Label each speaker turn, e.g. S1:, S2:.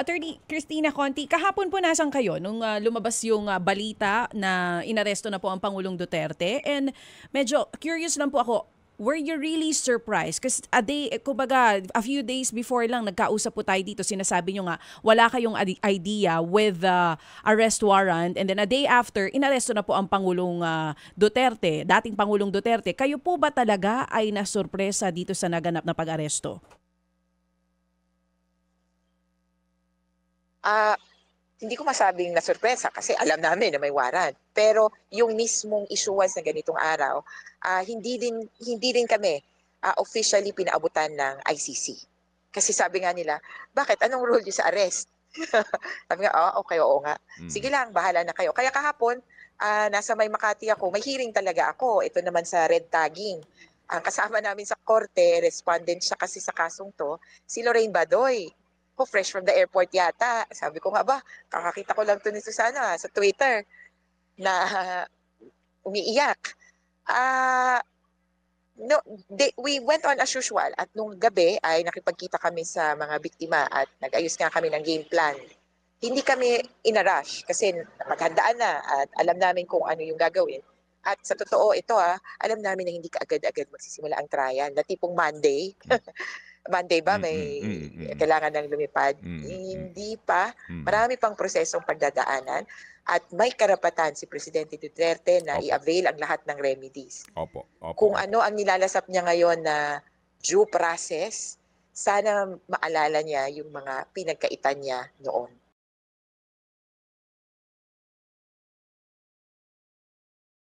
S1: Attorney Christina Conti, kahapon po nasan kayo nung lumabas yung balita na inaresto na po ang Pangulong Duterte? And medyo curious lang po ako, were you really surprised? Kasi kumbaga, a few days before lang nagkausap po tayo dito, sinasabi nyo nga wala kayong idea with arrest warrant, and then a day after, inaresto na po ang Pangulong Duterte, dating Pangulong Duterte. Kayo po ba talaga ay nasurpresa dito sa naganap na pag-aresto?
S2: Hindi ko masabing na sorpresa kasi alam namin na may warrant. Pero yung mismong issuance na ganitong araw, hindi din kami officially pinaabutan ng ICC. Kasi sabi nga nila, bakit? Anong rule yun sa arrest? Sabi nga, okay, oo nga. Sige lang, bahala na kayo. Kaya kahapon, nasa May Makati ako, may hearing talaga ako. Ito naman sa red tagging. Ang kasama namin sa korte, respondent siya kasi sa kasong to, si Lorraine Badoy. Fresh from the airport yata. Sabi ko nga ba, kakakita ko lang to nito sa Twitter na umiiyak. No, we went on as usual at nung gabi ay nakipagkita kami sa mga biktima at nag-ayos nga kami ng game plan. Hindi kami inarush kasi napaghandaan na at alam namin kung ano yung gagawin. At sa totoo ito alam namin na hindi ka agad-agad magsisimula ang trial. Na tipong Monday, Monday ba may kailangan ng lumipad? Hindi pa. Marami pang prosesong pagdadaanan at may karapatan si Presidente Duterte na i-avail ang lahat ng remedies. Kung ano ang nilalasap niya ngayon na due process, sana maalala niya yung mga pinagkaitan niya noon.